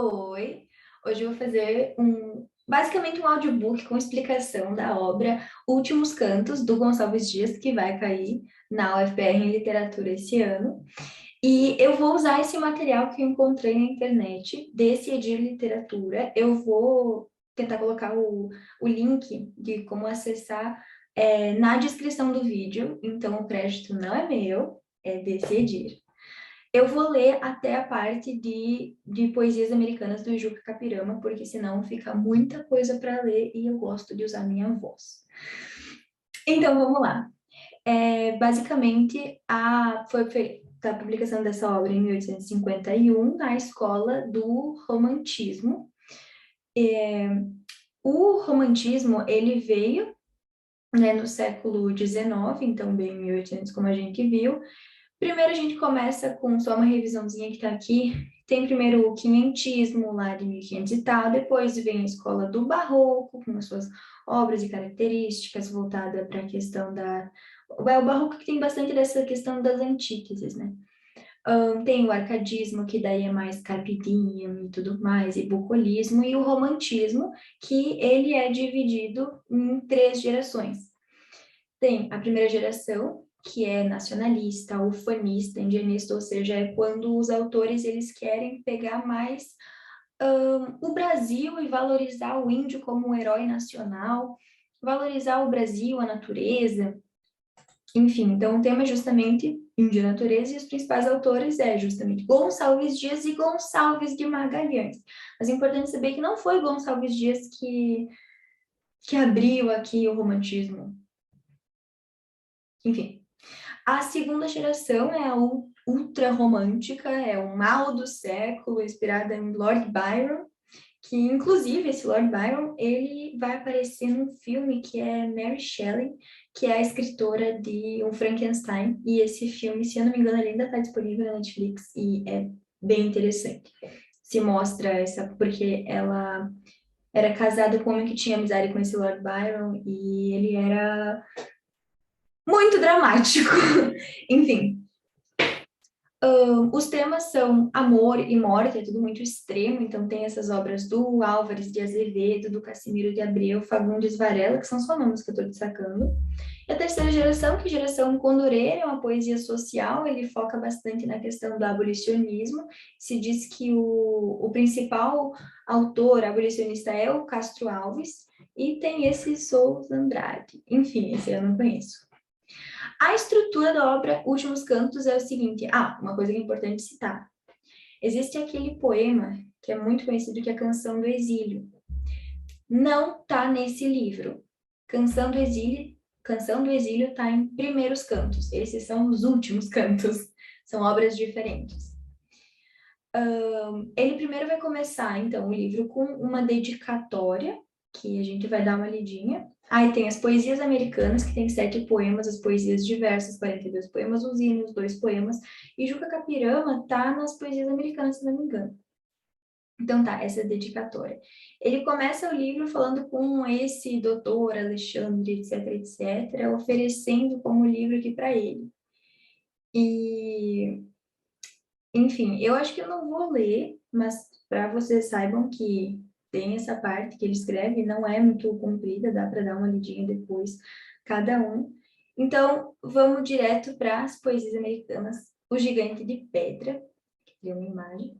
Oi, hoje eu vou fazer basicamente um audiobook com explicação da obra Últimos Cantos, do Gonçalves Dias, que vai cair na UFPR em Literatura esse ano. E eu vou usar esse material que eu encontrei na internet, desse Edir Literatura. Eu vou tentar colocar o link de como acessar na descrição do vídeo, então o crédito não é meu, é desse Edir. Eu vou ler até a parte de poesias americanas do Juca Capirama, porque senão fica muita coisa para ler e eu gosto de usar minha voz. Então, vamos lá. Basicamente, foi feita a publicação dessa obra em 1851 na escola do Romantismo. O Romantismo, ele veio, né, no século XIX, então bem em 1800, como a gente viu. Primeiro a gente começa com só uma revisãozinha que está aqui. Tem primeiro o quinhentismo, lá de 1500 e tal, depois vem a escola do Barroco, com as suas obras e características voltada para a questão da... O Barroco que tem bastante dessa questão das antíteses, né? Tem o arcadismo, que daí é mais carpe diem e tudo mais, e bucolismo, e o romantismo, que ele é dividido em 3 gerações. Tem a primeira geração, que é nacionalista, ufanista, indianista, ou seja, é quando os autores eles querem pegar mais o Brasil e valorizar o índio como um herói nacional, valorizar o Brasil, a natureza, enfim. Então, o tema é justamente índio e natureza, e os principais autores é justamente Gonçalves Dias e Gonçalves de Magalhães. Mas é importante saber que não foi Gonçalves Dias que abriu aqui o romantismo. Enfim. A segunda geração é a ultra romântica, é o mal do século, inspirada em Lord Byron, que inclusive esse Lord Byron, ele vai aparecer num filme que é Mary Shelley, que é a escritora de Um Frankenstein, e esse filme, se eu não me engano, ele ainda está disponível na Netflix e é bem interessante. Se mostra essa, porque ela era casada com um homem que tinha amizade com esse Lord Byron e ele era muito dramático. Enfim, os temas são amor e morte, é tudo muito extremo, então tem essas obras do Álvares de Azevedo, do Cassimiro de Abreu, Fagundes Varela, que são só nomes que eu estou destacando. E a terceira geração, que é a geração Condoreira, é uma poesia social, ele foca bastante na questão do abolicionismo, se diz que o principal autor abolicionista é o Castro Alves, e tem esse Souza Andrade, enfim, esse eu não conheço. A estrutura da obra Últimos Cantos é o seguinte. Uma coisa que é importante citar. Existe aquele poema que é muito conhecido, que é a Canção do Exílio. Não está nesse livro. Canção do Exílio está em Primeiros Cantos. Esses são os últimos cantos. São obras diferentes. Ele primeiro vai começar, então, o livro com uma dedicatória, que a gente vai dar uma lidinha. Aí tem as poesias americanas, que tem 7 poemas, as poesias diversas, 42 poemas, os hinos, 2 poemas, e Juca Capirama tá nas poesias americanas, se não me engano. Então tá, essa é a dedicatória. Ele começa o livro falando com esse doutor Alexandre, etc, etc, oferecendo como livro aqui para ele. E, enfim, eu acho que eu não vou ler, mas para vocês saibam que tem essa parte que ele escreve, não é muito comprida, dá para dar uma lidinha depois, cada um. Então, vamos direto para as poesias americanas. O Gigante de Pedra, que tem uma imagem.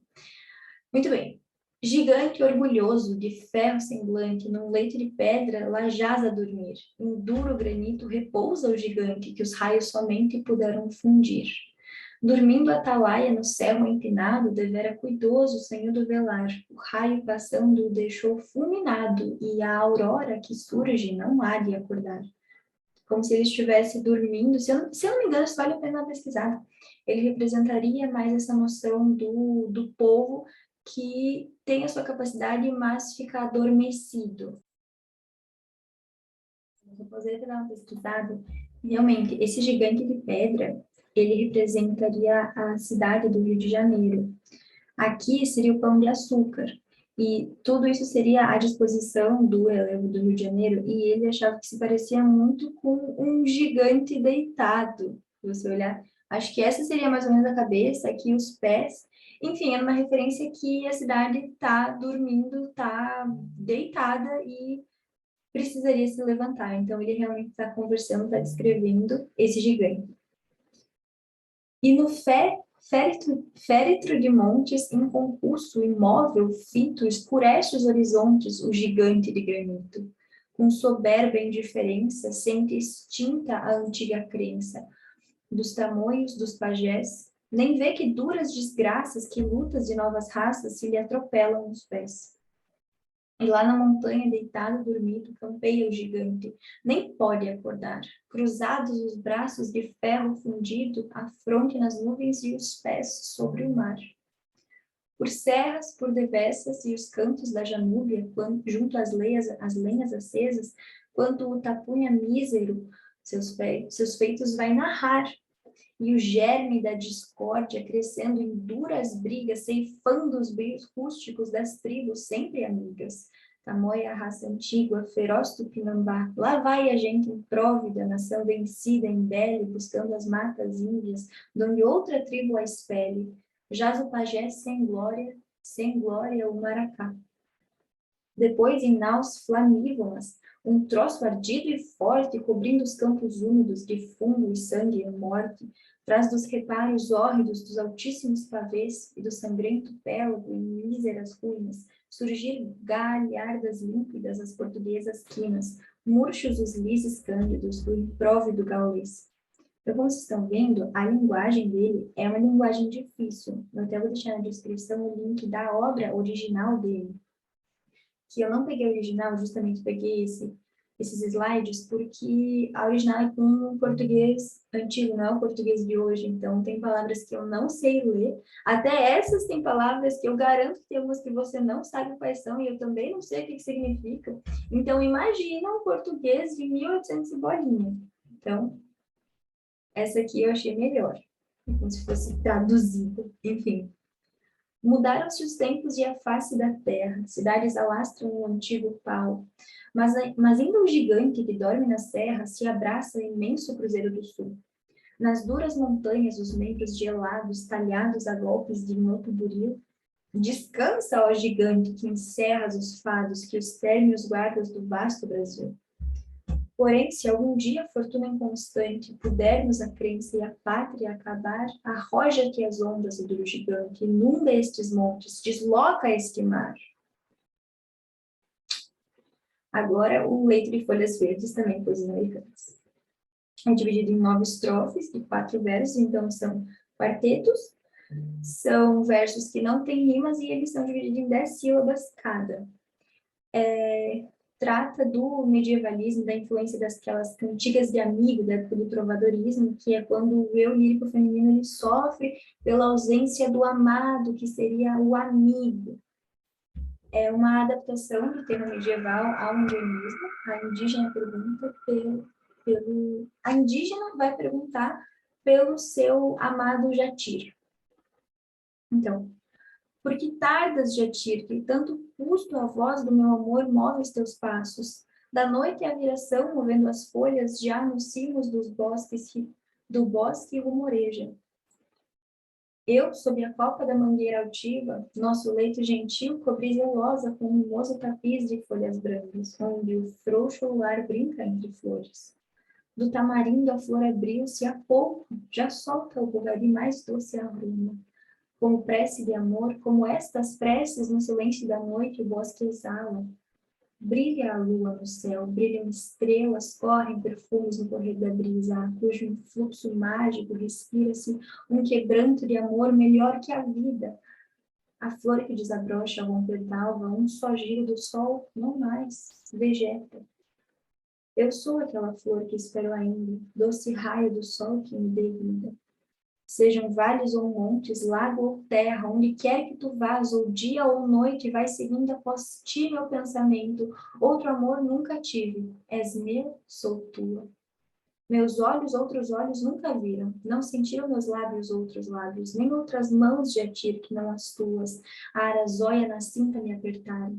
Muito bem. Gigante orgulhoso, de ferro semblante, num leito de pedra, lá jaz a dormir. Em duro granito repousa o gigante, que os raios somente puderam fundir. Dormindo atalaia no céu empinado, devera cuidoso o senho do velar. O raio passando o deixou fulminado, e a aurora que surge não há de acordar. Como se ele estivesse dormindo. Se eu não me engano, isso vale a pena pesquisar. Ele representaria mais essa noção do povo que tem a sua capacidade, mas fica adormecido. Se você dar uma pesquisada, realmente, esse gigante de pedra, ele representaria a cidade do Rio de Janeiro. Aqui seria o Pão de Açúcar. E tudo isso seria à disposição do elevo do Rio de Janeiro, e ele achava que se parecia muito com um gigante deitado. Se você olhar, acho que essa seria mais ou menos a cabeça, aqui os pés, Enfim, é uma referência que a cidade está dormindo, está deitada e precisaria se levantar. Então, ele realmente está conversando, está descrevendo esse gigante. E no féretro de montes, em concurso imóvel, fito, escurece os horizontes o gigante de granito. Com soberba indiferença, sente extinta a antiga crença dos tamoios dos pajés, nem vê que duras desgraças, que lutas de novas raças se lhe atropelam nos pés. E lá na montanha, deitado, dormido, campeia o gigante. Nem pode acordar. Cruzados os braços de ferro fundido, a fronte nas nuvens e os pés sobre o mar. Por serras, por devessas e os cantos da Janúbia, junto às lenhas acesas, quanto o tapunha mísero seus feitos vai narrar, e o germe da discórdia crescendo em duras brigas, ceifando os brilhos rústicos das tribos sempre amigas. Tamoia, a raça antiga, feroz Tupinambá, lá vai a gente impróvida, nação vencida em Bele, buscando as matas índias, donde outra tribo a espelhe. Jaz o pajé sem glória o maracá. Depois, em naus flamívoras, um troço ardido e forte, cobrindo os campos úmidos de fungo e sangue e morte, traz dos reparos hórridos dos altíssimos pavês e do sangrento pélago em míseras ruínas, surgir galhardas límpidas as portuguesas quinas, murchos os lises cândidos do impróvido gaulês. Então, como vocês estão vendo, a linguagem dele é uma linguagem difícil. Eu até vou deixar na descrição o link da obra original dele, que eu não peguei a original, justamente peguei esses slides, porque a original é com o português antigo, não é o português de hoje, então tem palavras que eu não sei ler, até essas tem palavras que eu garanto que tem algumas que você não sabe quais são, e eu também não sei o que significa. Então, imagina um português de 1800 e bolinha. Então, essa aqui eu achei melhor, como se fosse traduzida, enfim. Mudaram-se os tempos e a face da terra, cidades alastram o antigo pau, mas ainda o gigante que dorme na serra se abraça ao imenso cruzeiro do sul. Nas duras montanhas, os membros gelados, talhados a golpes de moto buril, descansa, ó gigante, que encerras os fados, que os térmios guardas do vasto Brasil. Porém, se algum dia a fortuna inconstante pudermos a crença e a pátria acabar, arroja que as ondas do gigante, inunda estes montes, desloca este mar. Agora, o leito de folhas verdes, também coisas americanas. É dividido em 9 estrofes de 4 versos, então são quartetos, são versos que não têm rimas e eles são divididos em 10 sílabas cada. Trata do medievalismo, da influência daquelas cantigas de amigo, da época do trovadorismo, que é quando o eu lírico feminino ele sofre pela ausência do amado, que seria o amigo. É uma adaptação do tema medieval ao indianismo. A indígena pergunta a indígena vai perguntar pelo seu amado Jatir. Então, por que tardas, Jatir, que tanto custo a voz do meu amor move os teus passos? Da noite a viração, movendo as folhas, já nos cimos do bosque rumoreja. Eu, sob a copa da mangueira altiva, nosso leito gentil cobri zelosa com um mimoso tapiz de folhas brancas, onde o frouxo lar brinca entre flores. Do tamarindo a flor abriu-se há pouco, já solta o bugari mais doce aroma. Como prece de amor, como estas preces no silêncio da noite o bosque exala. Brilha a lua no céu, brilham estrelas, correm perfumes no correr da brisa, cujo influxo mágico respira-se um quebranto de amor melhor que a vida. A flor que desabrocha ao romper d'alva, um só giro do sol, não mais, vegeta. Eu sou aquela flor que espero ainda, doce raio do sol que me dê vida. Sejam vales ou montes, lago ou terra, onde quer que tu vás, ou dia ou noite, vai seguindo após ti meu pensamento. Outro amor nunca tive, és meu, sou tua. Meus olhos outros olhos nunca viram, não sentiram meus lábios outros lábios, nem outras mãos de atir que não as tuas. A arazóia na cinta me apertaram.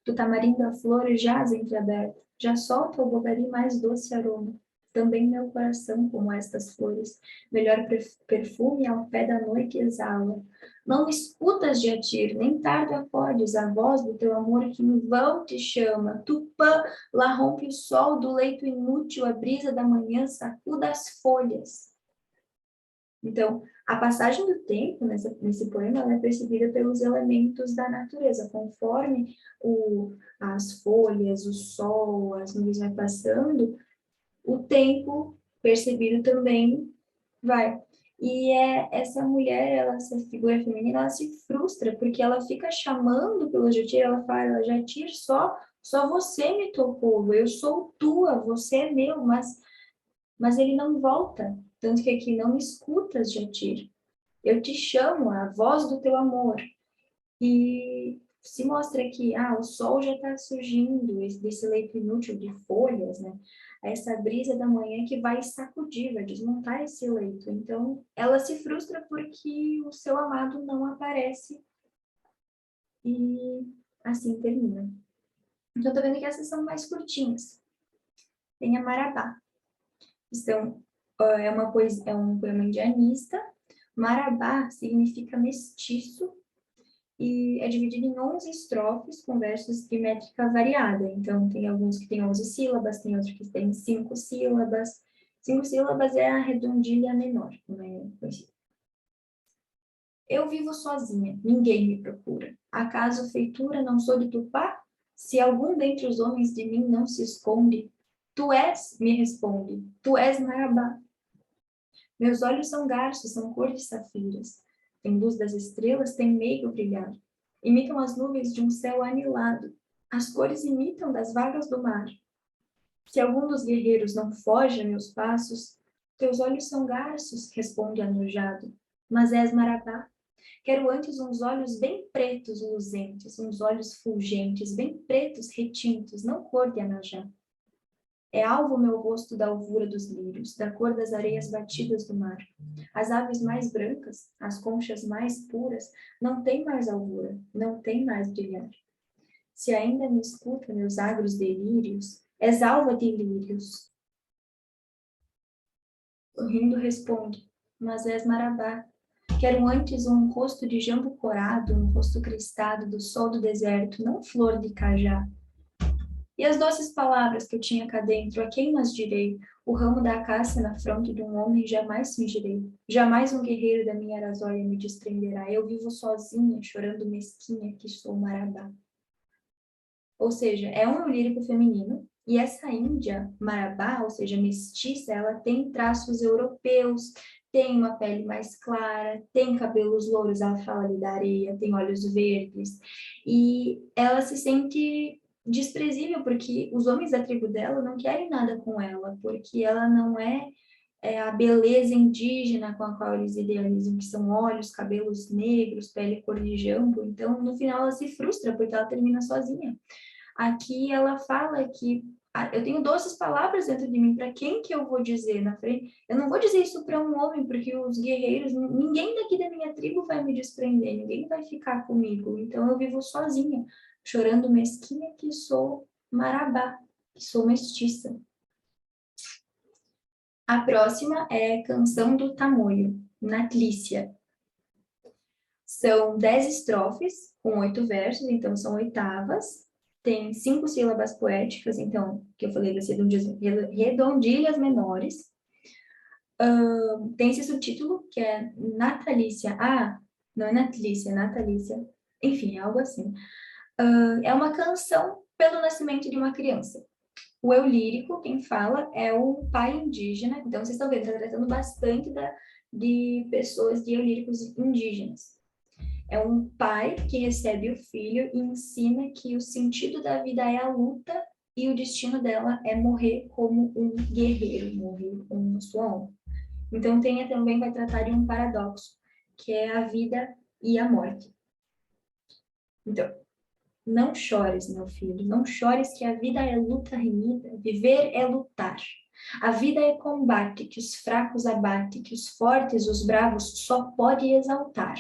Do tamarindo a flor jaz entreaberta, já solta o bogari mais doce aroma. também meu coração como estas flores, melhor perfume ao pé da noite exala. Não me escutas, Jatir, nem tarde acordes, a voz do teu amor que em vão te chama. Tupã, lá rompe o sol do leito inútil, a brisa da manhã sacuda as folhas. Então, a passagem do tempo nesse poema ela é percebida pelos elementos da natureza, conforme as folhas, o sol, as nuvens vai passando, o tempo percebido também vai. E essa mulher, essa figura feminina, ela se frustra, porque ela fica chamando pelo Jatir, ela fala, Jatir, só você me tocou, eu sou tua, você é meu, mas ele não volta. Tanto que aqui, não me escutas, Jatir. Eu te chamo, a voz do teu amor. E se mostra que o sol já está surgindo, desse leito inútil de folhas, né? Essa brisa da manhã que vai sacudir, vai desmontar esse leito. Então, ela se frustra porque o seu amado não aparece. E assim termina. Então, tô vendo que essas são mais curtinhas. Tem a Marabá. Então, é um poema indianista. Marabá significa mestiço e é dividido em 11 estrofes com versos de métrica variada. Então, tem alguns que têm 11 sílabas, tem outros que têm 5 sílabas. 5 sílabas é a redondilha menor, como é conhecido. Eu vivo sozinha, ninguém me procura. Acaso feitura não sou de Tupá? Se algum dentre os homens de mim não se esconde, tu és, me responde, tu és Marabá. Meus olhos são garços, são cor de safiras. Tem luz das estrelas, tem meio brilhar. Imitam as nuvens de um céu anilado. As cores imitam das vagas do mar. Se algum dos guerreiros não foge a meus passos, teus olhos são garços, responde anojado. Mas és Marabá. Quero antes uns olhos bem pretos, luzentes, uns olhos fulgentes, bem pretos, retintos, não cor de anajá. É alvo o meu rosto da alvura dos lírios, da cor das areias batidas do mar. As aves mais brancas, as conchas mais puras, não têm mais alvura, não têm mais brilhar. Se ainda me escuta meus agros delírios, és alva de lírios. O rindo responde, mas és Marabá. Quero antes um rosto de jambo corado, um rosto cristado do sol do deserto, não flor de cajá. E as doces palavras que eu tinha cá dentro, a quem nas direi? O ramo da acácia na fronte de um homem jamais fingirei. Jamais um guerreiro da minha arazóia me desprenderá. Eu vivo sozinha, chorando mesquinha, que sou Marabá. Ou seja, é um lírico feminino, e essa índia Marabá, ou seja, mestiça, ela tem traços europeus, tem uma pele mais clara, tem cabelos louros, ela fala ali da areia, tem olhos verdes, e ela se sente desprezível, porque os homens da tribo dela não querem nada com ela, porque ela não é a beleza indígena com a qual eles idealizam, que são olhos, cabelos negros, pele cor de jambo. Então, no final, ela se frustra, porque ela termina sozinha. Aqui ela fala que eu tenho doces palavras dentro de mim, para quem que eu vou dizer na frente? Eu não vou dizer isso para um homem, porque os guerreiros, ninguém daqui da minha tribo vai me desprender, ninguém vai ficar comigo. Então eu vivo sozinha, chorando mesquinha que sou Marabá, que sou mestiça. A próxima é Canção do Tamoio, Natlícia. São 10 estrofes, com 8 versos, então são oitavas. Tem 5 sílabas poéticas, então, que eu falei das redondilhas menores. Tem esse subtítulo, que é Natalícia. Não é Natlícia, é Natalícia. Enfim, é algo assim. É uma canção pelo nascimento de uma criança. O eu lírico, quem fala, é o pai indígena. Então, vocês estão vendo, está tratando bastante de pessoas de eu líricos indígenas. É um pai que recebe o filho e ensina que o sentido da vida é a luta e o destino dela é morrer como um guerreiro, morrer com sua honra. Então, também vai tratar de um paradoxo, que é a vida e a morte. Então, não chores, meu filho, não chores que a vida é luta renhida, viver é lutar. A vida é combate que os fracos abate, que os fortes, os bravos só pode exaltar.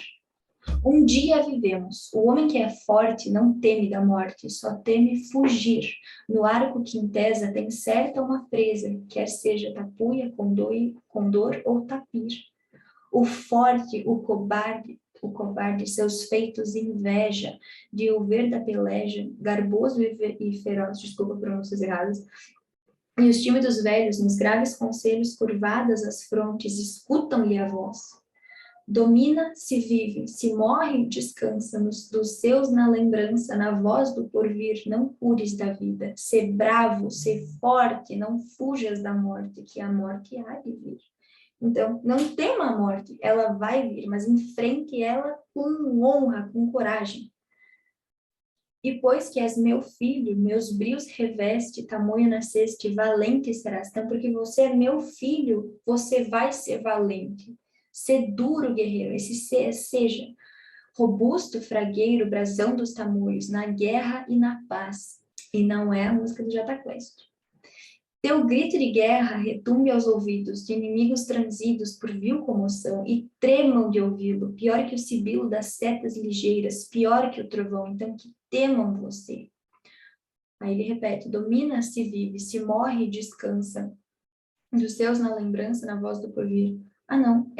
Um dia vivemos. O homem que é forte não teme da morte, só teme fugir. No arco que empesa tem certa uma presa, quer seja tapuia, condor ou tapir. O forte, o covarde, seus feitos inveja, de o ver da peleja, garboso e feroz, desculpa pronúncias erradas, e os tímidos velhos, nos graves conselhos, curvadas as frontes, escutam-lhe a voz. Domina, se vive, se morre, descansa, dos seus na lembrança, na voz do porvir, não cures da vida. Ser bravo, ser forte, não fujas da morte, que a morte há de vir. Então, não tema a morte, ela vai vir, mas enfrente ela com honra, com coragem. E pois que és meu filho, meus brios reveste, tamanho nasceste, valente serás. Então, porque você é meu filho, você vai ser valente. Ser duro, guerreiro, esse seja robusto, fragueiro, brasão dos tamoios, na guerra e na paz. E não é a música do Jota Quest. Teu grito de guerra retumbe aos ouvidos de inimigos transidos por vil comoção e tremam de ouvi-lo, pior que o sibilo das setas ligeiras, pior que o trovão, então que temam você. Aí ele repete, domina, se vive, se morre, descansa, dos seus na lembrança, na voz do porvir. Ah, não,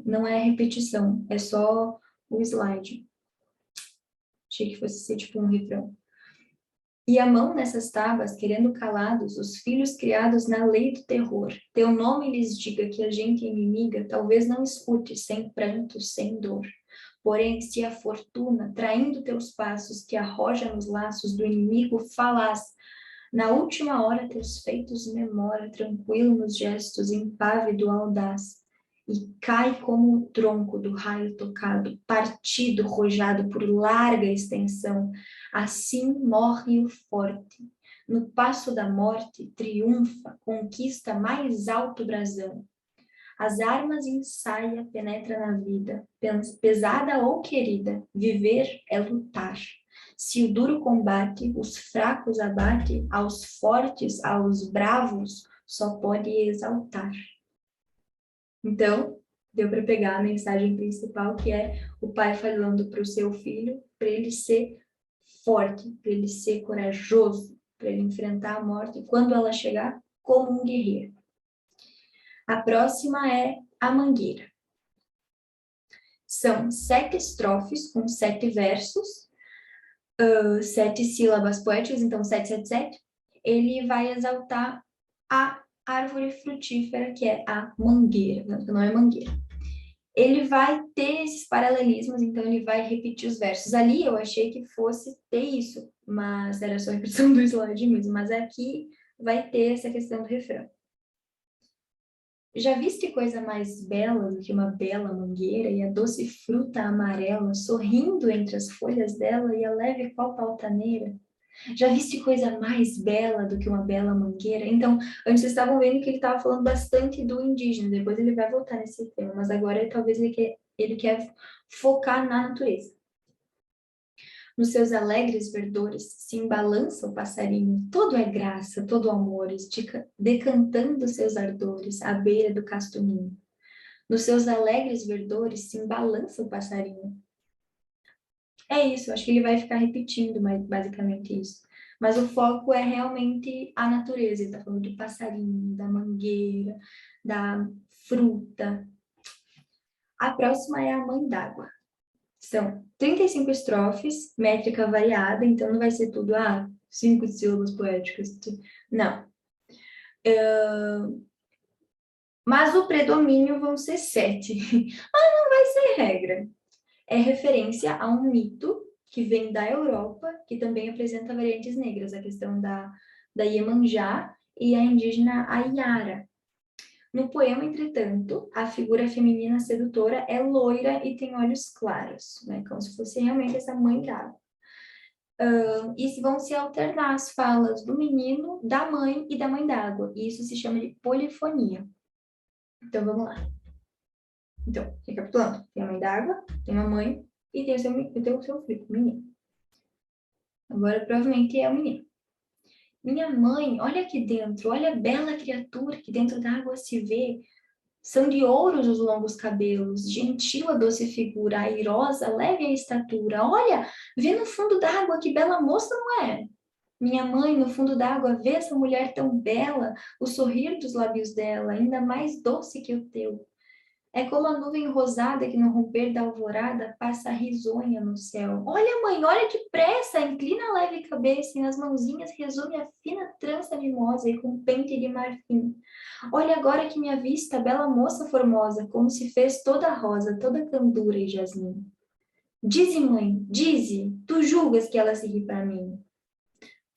não é repetição, é só o slide. Achei que fosse ser tipo um refrão. E a mão nessas tábuas, querendo calados, os filhos criados na lei do terror. Teu nome lhes diga que a gente inimiga talvez não escute, sem pranto, sem dor. Porém, se a fortuna, traindo teus passos, que arroja nos laços do inimigo, falas, na última hora teus feitos memora, tranquilo nos gestos, impávido audaz, e cai como o tronco do raio tocado, partido, rojado por larga extensão. Assim morre o forte. No passo da morte, triunfa, conquista mais alto brasão. As armas ensaia, penetra na vida, pesada ou querida, viver é lutar. Se o duro combate, os fracos abate, aos fortes, aos bravos, só pode exaltar. Então, deu para pegar a mensagem principal, que é o pai falando para o seu filho, para ele ser forte, para ele ser corajoso, para ele enfrentar a morte, quando ela chegar, como um guerreiro. A próxima é a mangueira. São 7 estrofes com 7 versos, 7 sílabas poéticas, então 777. Ele vai exaltar a árvore frutífera, que é a mangueira, não é mangueira. Ele vai ter esses paralelismos, então ele vai repetir os versos. Ali eu achei que fosse ter isso, mas era só a repetição do slide mesmo, mas aqui vai ter essa questão do refrão. Já viste coisa mais bela do que uma bela mangueira e a doce fruta amarela sorrindo entre as folhas dela e a leve copa altaneira? Já viste coisa mais bela do que uma bela mangueira? Então, antes vocês estavam vendo que ele estava falando bastante do indígena, depois ele vai voltar nesse tema, mas agora talvez ele quer focar na natureza. Nos seus alegres verdores se embalança o passarinho, todo é graça, todo amores, decantando seus ardores à beira do casto ninho. Nos seus alegres verdores se embalança o passarinho. É isso, acho que ele vai ficar repetindo basicamente isso. Mas o foco é realmente a natureza, ele está falando do passarinho, da mangueira, da fruta. A próxima é a mãe d'água. São 35 estrofes, métrica variada, então não vai ser tudo, 5 sílabas poéticas. Não. Mas o predomínio vão ser 7. Mas não vai ser regra. É referência a um mito que vem da Europa, que também apresenta variantes negras, a questão da Iemanjá e a indígena Ayara. No poema, entretanto, a figura feminina sedutora é loira e tem olhos claros, né? Como se fosse realmente essa mãe d'água. E vão se alternar as falas do menino, da mãe e da mãe d'água. E isso se chama de polifonia. Então, vamos lá. Então, recapitulando. Tem a mãe d'água, tem a mãe e tem o seu filho, o menino. Agora, provavelmente é o menino. Minha mãe, olha aqui dentro, olha a bela criatura que dentro da água se vê. São de ouros os longos cabelos, gentil a doce figura, airosa, leve a estatura. Olha, vê no fundo d'água que bela moça não é? Minha mãe, no fundo d'água, vê essa mulher tão bela, o sorrir dos lábios dela, ainda mais doce que o teu. É como a nuvem rosada que no romper da alvorada passa risonha no céu. Olha, mãe, olha depressa, inclina a leve cabeça e nas mãozinhas resume a fina trança mimosa e com pente de marfim. Olha agora que me avista a bela moça formosa, como se fez toda rosa, toda candura e jasmim. Dize, mãe, dize, tu julgas que ela se ri para mim?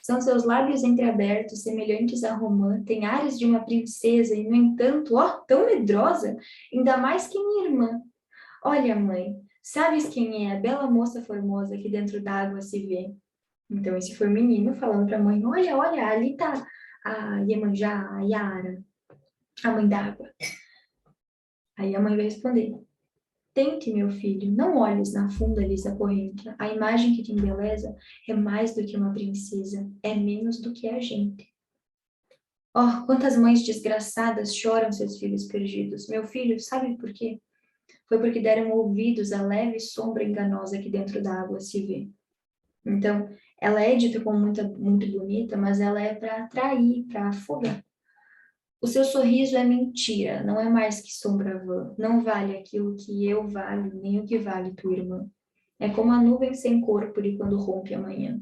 São seus lábios entreabertos, semelhantes a romã, tem ares de uma princesa e, no entanto, ó, tão medrosa, ainda mais que minha irmã. Olha, mãe, sabes quem é a bela moça formosa que dentro d'água se vê? Então, esse foi o menino falando para a mãe, olha, olha, ali tá a Iemanjá, a Yara, a mãe d'água. Aí a mãe vai responder, tente, meu filho, não olhes na funda lisa corrente. A imagem que te embeleza é mais do que uma princesa, é menos do que a gente. Oh, quantas mães desgraçadas choram seus filhos perdidos. Meu filho, sabe por quê? Foi porque deram ouvidos à leve sombra enganosa que dentro da água se vê. Então, ela é dita como muito bonita, mas ela é para atrair, para afogar. O seu sorriso é mentira, não é mais que sombra vã. Não vale aquilo que eu valho, nem o que vale tua irmã. É como a nuvem sem corpo de quando rompe a manhã.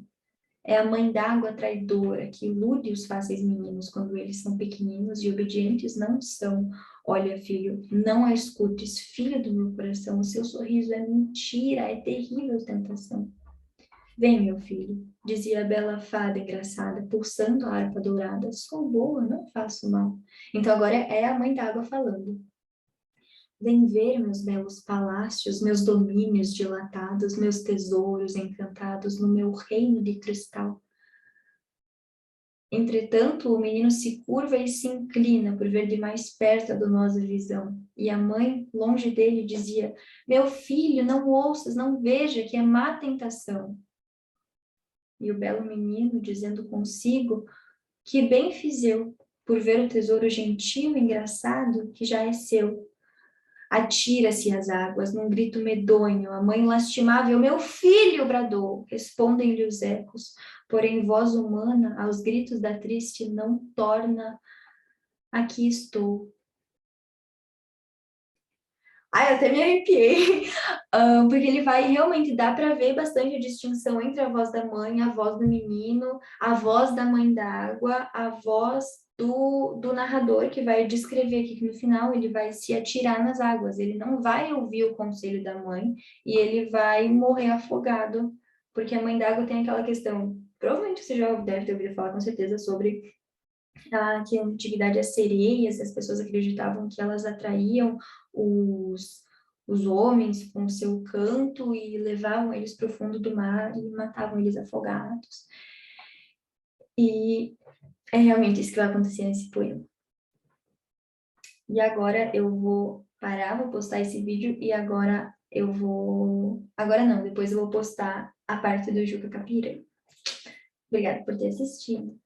É a mãe d'água traidora que ilude os fáceis meninos quando eles são pequeninos e obedientes não são. Olha, filho, não a escutes, filho do meu coração, o seu sorriso é mentira, é terrível tentação. Vem, meu filho, dizia a bela fada engraçada, pulsando a harpa dourada. Sou boa, não faço mal. Então agora é a mãe d'água falando. Vem ver meus belos palácios, meus domínios dilatados, meus tesouros encantados no meu reino de cristal. Entretanto, o menino se curva e se inclina por ver de mais perto a donosa visão. E a mãe, longe dele, dizia, meu filho, não ouças, não veja que é má tentação. E o belo menino, dizendo consigo, que bem fiz eu, por ver o tesouro gentil e engraçado que já é seu. Atira-se às águas, num grito medonho, a mãe lastimável, meu filho, bradou, respondem-lhe os ecos, porém voz humana, aos gritos da triste, não torna, aqui estou. Ai, eu até me arrepiei, porque ele vai realmente, dá para ver bastante a distinção entre a voz da mãe, a voz do menino, a voz da mãe d'água, a voz do narrador, que vai descrever aqui que no final ele vai se atirar nas águas, ele não vai ouvir o conselho da mãe e ele vai morrer afogado, porque a mãe d'água tem aquela questão, provavelmente você já deve ter ouvido falar com certeza sobre que a antiguidade as sereias, as pessoas acreditavam que elas atraíam os homens com seu canto e levavam eles para o fundo do mar e matavam eles afogados. E é realmente isso que vai acontecer nesse poema. E agora eu vou parar, vou postar esse vídeo e agora eu vou... Agora não, depois eu vou postar a parte do Juca Capira. Obrigada por ter assistido.